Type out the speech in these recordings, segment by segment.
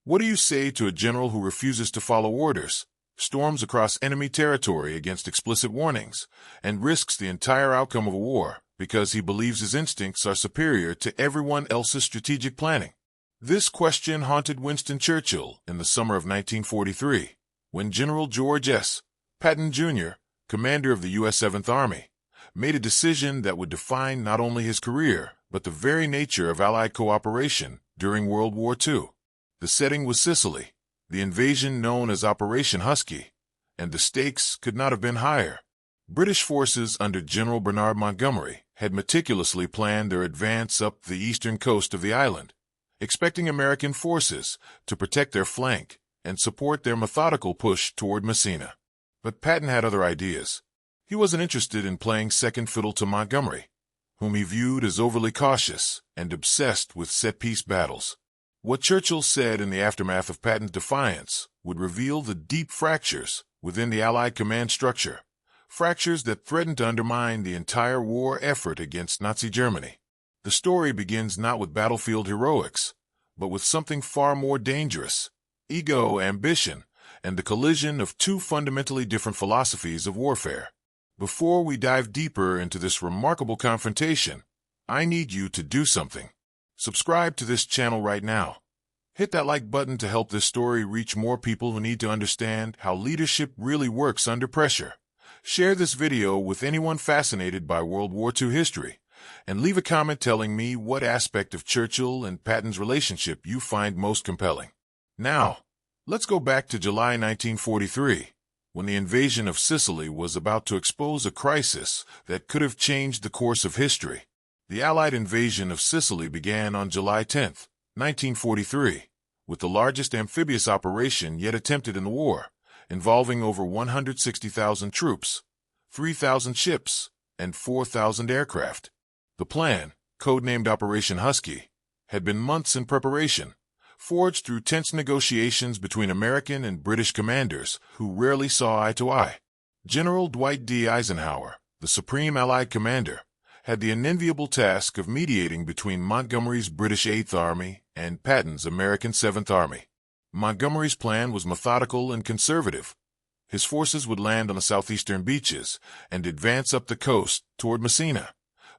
What do you say to a general who refuses to follow orders, storms across enemy territory against explicit warnings, and risks the entire outcome of a war because he believes his instincts are superior to everyone else's strategic planning? This question haunted Winston Churchill in the summer of 1943, when General George S. Patton, Jr., commander of the U.S. 7th Army, made a decision that would define not only his career, but the very nature of Allied cooperation during World War II. The setting was Sicily, the invasion known as Operation Husky, and the stakes could not have been higher. British forces under General Bernard Montgomery had meticulously planned their advance up the eastern coast of the island, expecting American forces to protect their flank and support their methodical push toward Messina. But Patton had other ideas. He wasn't interested in playing second fiddle to Montgomery, whom he viewed as overly cautious and obsessed with set-piece battles. What Churchill said in the aftermath of Patton's defiance would reveal the deep fractures within the Allied command structure, fractures that threatened to undermine the entire war effort against Nazi Germany. The story begins not with battlefield heroics, but with something far more dangerous: ego, ambition, and the collision of two fundamentally different philosophies of warfare. Before we dive deeper into this remarkable confrontation, I need you to do something. Subscribe to this channel right now. Hit that like button to help this story reach more people who need to understand how leadership really works under pressure. Share this video with anyone fascinated by World War II history, and leave a comment telling me what aspect of Churchill and Patton's relationship you find most compelling. Now, let's go back to July 1943, when the invasion of Sicily was about to expose a crisis that could have changed the course of history. The Allied invasion of Sicily began on July 10, 1943, with the largest amphibious operation yet attempted in the war, involving over 160,000 troops, 3,000 ships, and 4,000 aircraft. The plan, codenamed Operation Husky, had been months in preparation, forged through tense negotiations between American and British commanders who rarely saw eye to eye. General Dwight D. Eisenhower, the supreme Allied commander, had the unenviable task of mediating between Montgomery's British 8th Army and Patton's American 7th Army. Montgomery's plan was methodical and conservative. His forces would land on the southeastern beaches and advance up the coast toward Messina,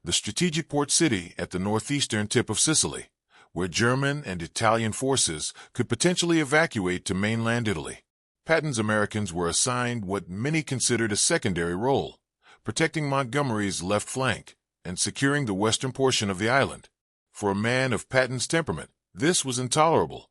the strategic port city at the northeastern tip of Sicily, where German and Italian forces could potentially evacuate to mainland Italy. Patton's Americans were assigned what many considered a secondary role, protecting Montgomery's left flank and securing the western portion of the island. For a man of Patton's temperament, this was intolerable.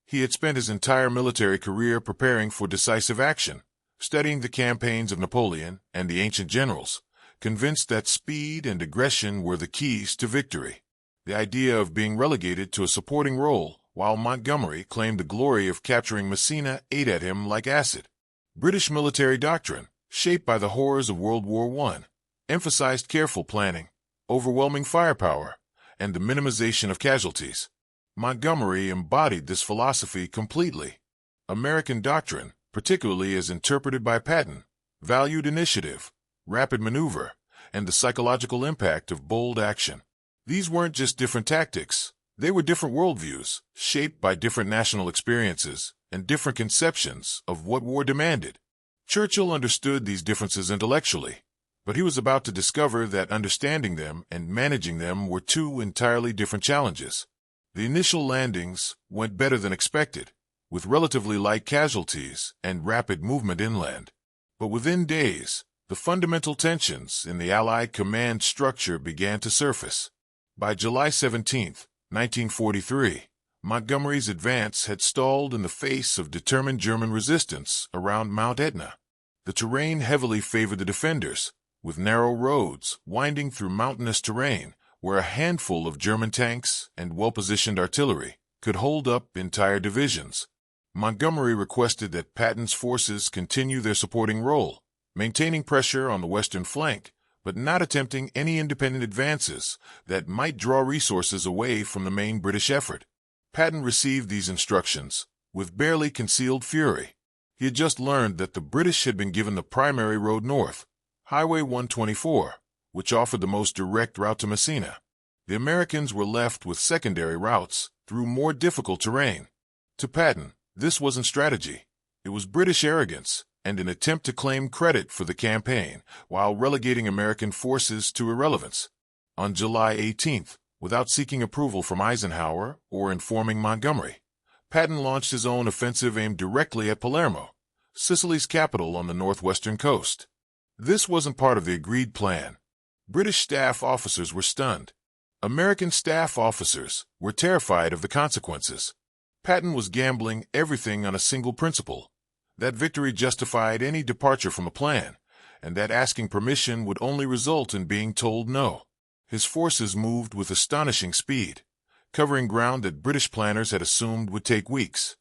He had spent his entire military career preparing for decisive action, studying the campaigns of Napoleon and the ancient generals, convinced that speed and aggression were the keys to victory. The idea of being relegated to a supporting role while Montgomery claimed the glory of capturing Messina ate at him like acid. British military doctrine, shaped by the horrors of World War I, emphasized careful planning, overwhelming firepower, and the minimization of casualties. Montgomery embodied this philosophy completely. American doctrine, particularly as interpreted by Patton, valued initiative, rapid maneuver, and the psychological impact of bold action. These weren't just different tactics, they were different worldviews, shaped by different national experiences and different conceptions of what war demanded. Churchill understood these differences intellectually, but he was about to discover that understanding them and managing them were two entirely different challenges. The initial landings went better than expected, with relatively light casualties and rapid movement inland. But within days, the fundamental tensions in the Allied command structure began to surface. By July 17, 1943, Montgomery's advance had stalled in the face of determined German resistance around Mount Etna. The terrain heavily favored the defenders, with narrow roads winding through mountainous terrain where a handful of German tanks and well-positioned artillery could hold up entire divisions. Montgomery requested that Patton's forces continue their supporting role, maintaining pressure on the western flank, but not attempting any independent advances that might draw resources away from the main British effort. Patton received these instructions with barely concealed fury. He had just learned that the British had been given the primary road north, Highway 124, which offered the most direct route to Messina. The Americans were left with secondary routes through more difficult terrain. To Patton, this wasn't strategy. It was British arrogance and an attempt to claim credit for the campaign while relegating American forces to irrelevance. On July 18th, without seeking approval from Eisenhower or informing Montgomery, Patton launched his own offensive aimed directly at Palermo, Sicily's capital on the northwestern coast. This wasn't part of the agreed plan. British staff officers were stunned. American staff officers were terrified of the consequences. Patton was gambling everything on a single principle: that victory justified any departure from a plan, and that asking permission would only result in being told no. His forces moved with astonishing speed, covering ground that British planners had assumed would take weeks.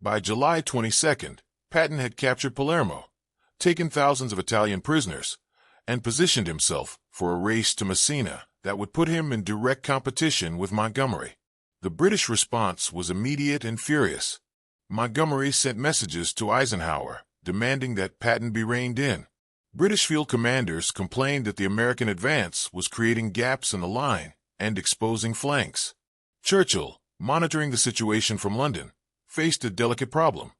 By July 22nd, Patton had captured Palermo, taken thousands of Italian prisoners, and positioned himself for a race to Messina that would put him in direct competition with Montgomery. The British response was immediate and furious. Montgomery sent messages to Eisenhower, demanding that Patton be reined in. British field commanders complained that the American advance was creating gaps in the line and exposing flanks. Churchill, monitoring the situation from London, faced a delicate problem: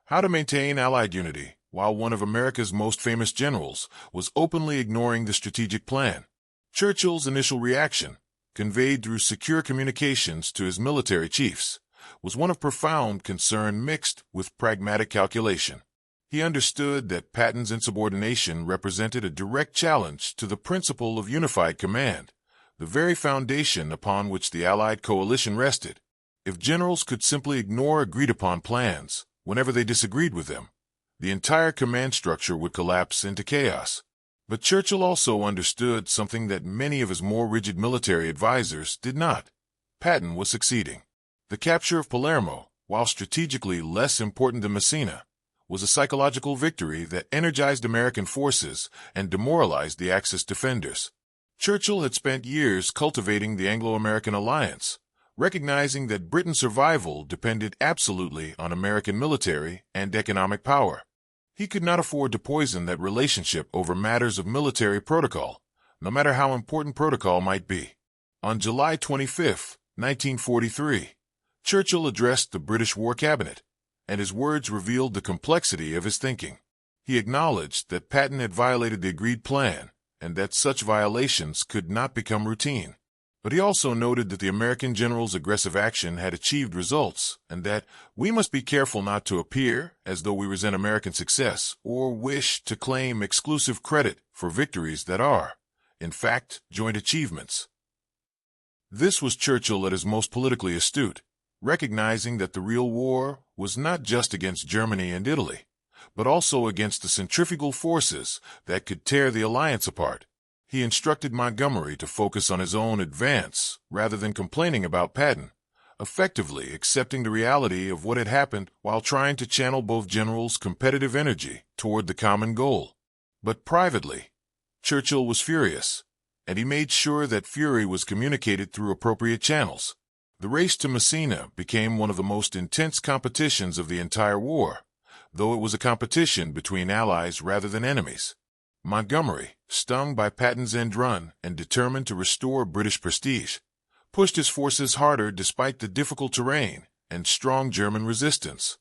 how to maintain Allied unity while one of America's most famous generals was openly ignoring the strategic plan. Churchill's initial reaction, conveyed through secure communications to his military chiefs, was one of profound concern mixed with pragmatic calculation. He understood that Patton's insubordination represented a direct challenge to the principle of unified command, the very foundation upon which the Allied coalition rested. If generals could simply ignore agreed-upon plans whenever they disagreed with them, the entire command structure would collapse into chaos. But Churchill also understood something that many of his more rigid military advisors did not. Patton was succeeding. The capture of Palermo, while strategically less important than Messina, was a psychological victory that energized American forces and demoralized the Axis defenders. Churchill had spent years cultivating the Anglo-American alliance, recognizing that Britain's survival depended absolutely on American military and economic power. He could not afford to poison that relationship over matters of military protocol, no matter how important protocol might be. On July 25, 1943, Churchill addressed the British War Cabinet, and his words revealed the complexity of his thinking. He acknowledged that Patton had violated the agreed plan, and that such violations could not become routine. But he also noted that the American general's aggressive action had achieved results, and that we must be careful not to appear as though we resent American success or wish to claim exclusive credit for victories that are, in fact, joint achievements. This was Churchill at his most politically astute, recognizing that the real war was not just against Germany and Italy, but also against the centrifugal forces that could tear the alliance apart. He instructed Montgomery to focus on his own advance rather than complaining about Patton, effectively accepting the reality of what had happened while trying to channel both generals' competitive energy toward the common goal. But privately, Churchill was furious, and he made sure that fury was communicated through appropriate channels. The race to Messina became one of the most intense competitions of the entire war, though it was a competition between allies rather than enemies. Montgomery, stung by Patton's end run and determined to restore British prestige, pushed his forces harder despite the difficult terrain and strong German resistance.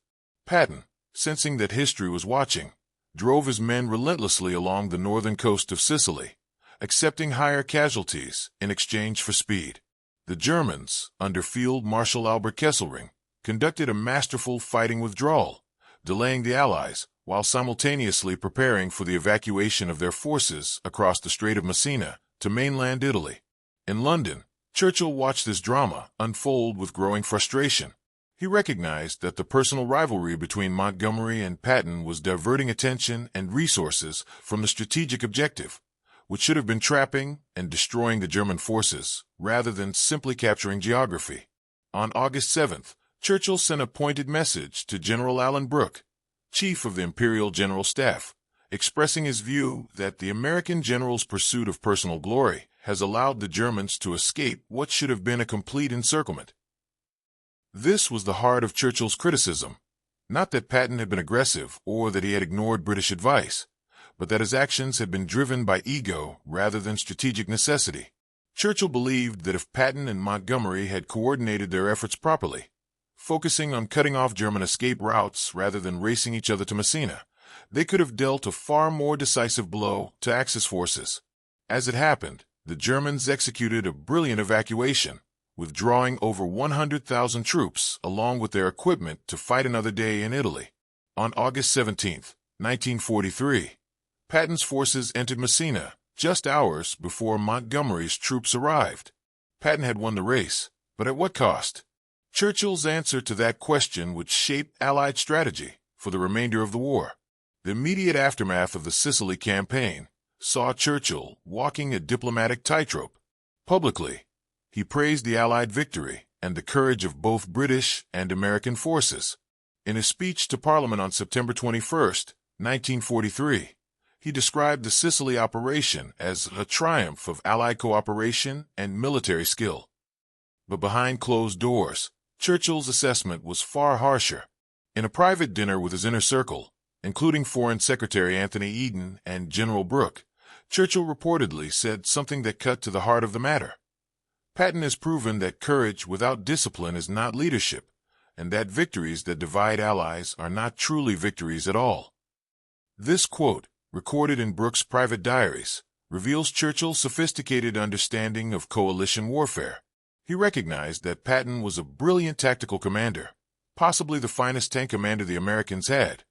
Patton, sensing that history was watching, drove his men relentlessly along the northern coast of Sicily, accepting higher casualties in exchange for speed. The Germans, under Field Marshal Albert Kesselring, conducted a masterful fighting withdrawal, delaying the Allies while simultaneously preparing for the evacuation of their forces across the Strait of Messina to mainland Italy. In London, Churchill watched this drama unfold with growing frustration. He recognized that the personal rivalry between Montgomery and Patton was diverting attention and resources from the strategic objective, which should have been trapping and destroying the German forces rather than simply capturing geography. On August 7th, Churchill sent a pointed message to General Alan Brooke, Chief of the Imperial General Staff, expressing his view that the American general's pursuit of personal glory has allowed the Germans to escape what should have been a complete encirclement. This was the heart of Churchill's criticism, not that Patton had been aggressive or that he had ignored British advice, but that his actions had been driven by ego rather than strategic necessity. Churchill believed that if Patton and Montgomery had coordinated their efforts properly, focusing on cutting off German escape routes rather than racing each other to Messina. They could have dealt a far more decisive blow to Axis forces. As it happened, the Germans executed a brilliant evacuation, withdrawing over 100,000 troops along with their equipment to fight another day in Italy. On August 17, 1943, Patton's forces entered Messina just hours before Montgomery's troops arrived. Patton had won the race, but at what cost? Churchill's answer to that question would shape Allied strategy for the remainder of the war. The immediate aftermath of the Sicily campaign saw Churchill walking a diplomatic tightrope. Publicly, he praised the Allied victory and the courage of both British and American forces. In a speech to Parliament on September 21, 1943, he described the Sicily operation as a triumph of Allied cooperation and military skill. But behind closed doors, Churchill's assessment was far harsher. In a private dinner with his inner circle, including Foreign Secretary Anthony Eden and General Brooke, Churchill reportedly said something that cut to the heart of the matter. Patton has proven that courage without discipline is not leadership, and that victories that divide allies are not truly victories at all. This quote, recorded in Brooke's private diaries, reveals Churchill's sophisticated understanding of coalition warfare. He recognized that Patton was a brilliant tactical commander, possibly the finest tank commander the Americans had,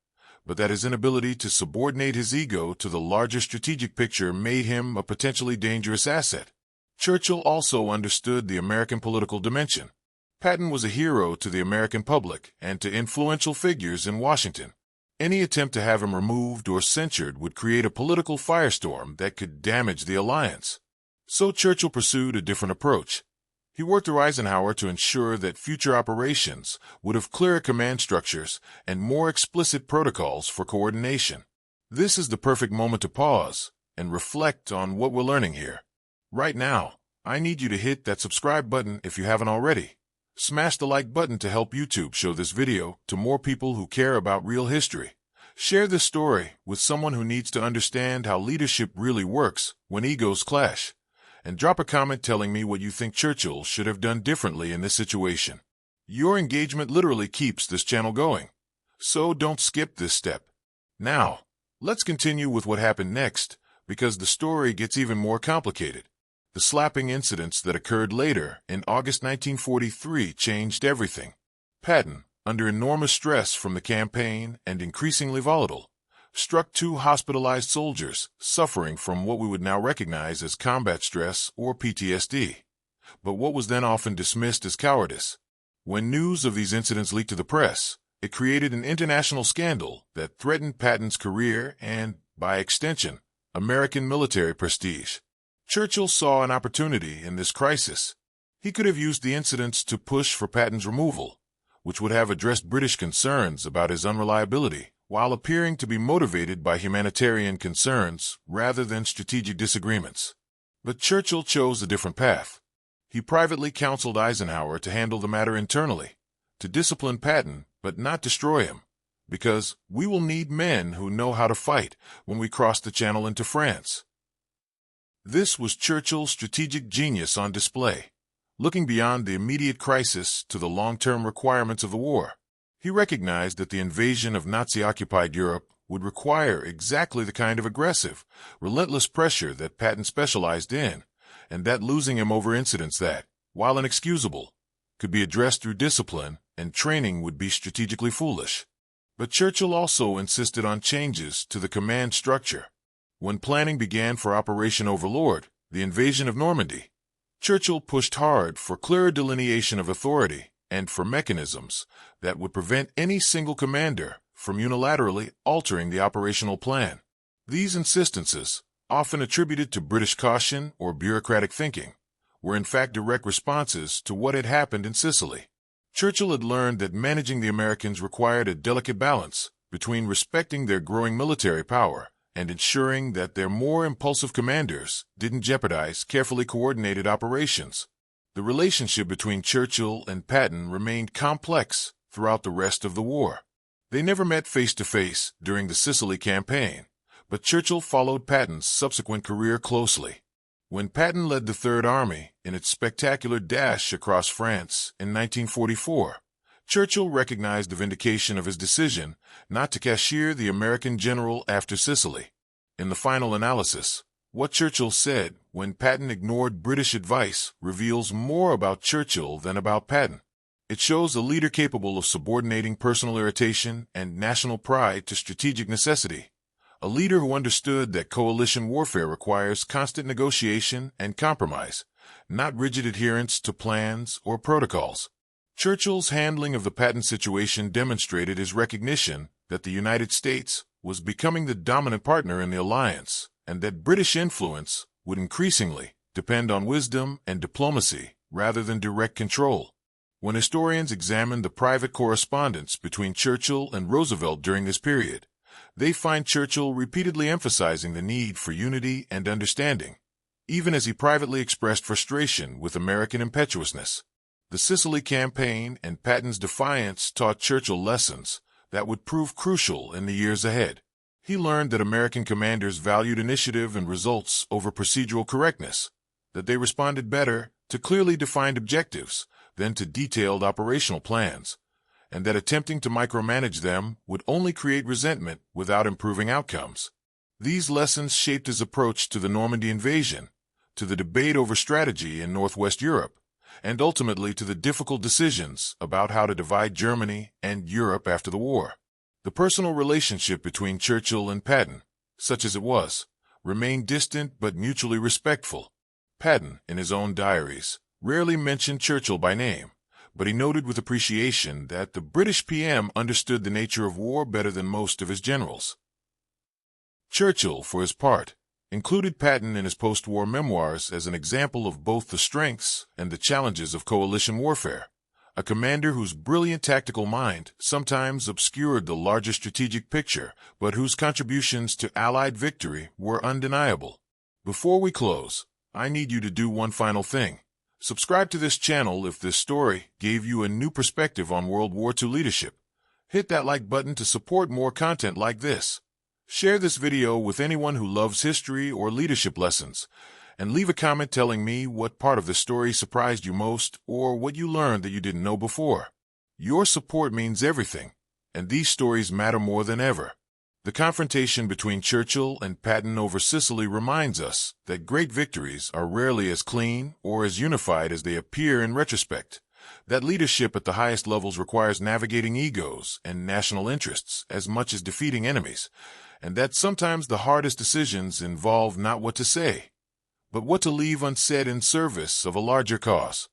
but that his inability to subordinate his ego to the larger strategic picture made him a potentially dangerous asset. Churchill also understood the American political dimension. Patton was a hero to the American public and to influential figures in Washington. Any attempt to have him removed or censured would create a political firestorm that could damage the alliance. So Churchill pursued a different approach. He worked through Eisenhower to ensure that future operations would have clearer command structures and more explicit protocols for coordination. This is the perfect moment to pause and reflect on what we're learning here. Right now, I need you to hit that subscribe button if you haven't already. Smash the like button to help YouTube show this video to more people who care about real history. Share this story with someone who needs to understand how leadership really works when egos clash. And drop a comment telling me what you think Churchill should have done differently in this situation. Your engagement literally keeps this channel going, so don't skip this step. Now, let's continue with what happened next, because the story gets even more complicated. The slapping incidents that occurred later in August 1943 changed everything. Patton, under enormous stress from the campaign and increasingly volatile, struck two hospitalized soldiers suffering from what we would now recognize as combat stress or PTSD, but what was then often dismissed as cowardice. When news of these incidents leaked to the press, it created an international scandal that threatened Patton's career and, by extension, American military prestige. Churchill saw an opportunity in this crisis. He could have used the incidents to push for Patton's removal, which would have addressed British concerns about his unreliability, while appearing to be motivated by humanitarian concerns rather than strategic disagreements. But Churchill chose a different path. He privately counseled Eisenhower to handle the matter internally, to discipline Patton but not destroy him, because we will need men who know how to fight when we cross the Channel into France. This was Churchill's strategic genius on display, looking beyond the immediate crisis to the long-term requirements of the war. He recognized that the invasion of Nazi-occupied Europe would require exactly the kind of aggressive, relentless pressure that Patton specialized in, and that losing him over incidents that, while inexcusable, could be addressed through discipline and training would be strategically foolish. But Churchill also insisted on changes to the command structure. When planning began for Operation Overlord, the invasion of Normandy, Churchill pushed hard for clearer delineation of authority and for mechanisms that would prevent any single commander from unilaterally altering the operational plan. These insistences, often attributed to British caution or bureaucratic thinking, were in fact direct responses to what had happened in Sicily. Churchill had learned that managing the Americans required a delicate balance between respecting their growing military power and ensuring that their more impulsive commanders didn't jeopardize carefully coordinated operations. The relationship between Churchill and Patton remained complex throughout the rest of the war. They never met face-to-face during the Sicily campaign, but Churchill followed Patton's subsequent career closely. When Patton led the Third Army in its spectacular dash across France in 1944, Churchill recognized the vindication of his decision not to cashier the American general after Sicily. In the final analysis, what Churchill said when Patton ignored British advice reveals more about Churchill than about Patton. It shows a leader capable of subordinating personal irritation and national pride to strategic necessity. A leader who understood that coalition warfare requires constant negotiation and compromise, not rigid adherence to plans or protocols. Churchill's handling of the Patton situation demonstrated his recognition that the United States was becoming the dominant partner in the alliance, and that British influence would increasingly depend on wisdom and diplomacy rather than direct control. When historians examine the private correspondence between Churchill and Roosevelt during this period, they find Churchill repeatedly emphasizing the need for unity and understanding, even as he privately expressed frustration with American impetuousness. The Sicily campaign and Patton's defiance taught Churchill lessons that would prove crucial in the years ahead. He learned that American commanders valued initiative and results over procedural correctness, that they responded better to clearly defined objectives than to detailed operational plans, and that attempting to micromanage them would only create resentment without improving outcomes. These lessons shaped his approach to the Normandy invasion, to the debate over strategy in Northwest Europe, and ultimately to the difficult decisions about how to divide Germany and Europe after the war. The personal relationship between Churchill and Patton, such as it was, remained distant but mutually respectful. Patton, in his own diaries, rarely mentioned Churchill by name, but he noted with appreciation that the British PM understood the nature of war better than most of his generals. Churchill, for his part, included Patton in his post-war memoirs as an example of both the strengths and the challenges of coalition warfare, a commander whose brilliant tactical mind sometimes obscured the larger strategic picture, but whose contributions to Allied victory were undeniable. Before we close, I need you to do one final thing. Subscribe to this channel if this story gave you a new perspective on World War II leadership. Hit that like button to support more content like this. Share this video with anyone who loves history or leadership lessons, and leave a comment telling me what part of the story surprised you most or what you learned that you didn't know before. Your support means everything, and these stories matter more than ever. The confrontation between Churchill and Patton over Sicily reminds us that great victories are rarely as clean or as unified as they appear in retrospect, that leadership at the highest levels requires navigating egos and national interests as much as defeating enemies, and that sometimes the hardest decisions involve not what to say, but what to leave unsaid in service of a larger cause.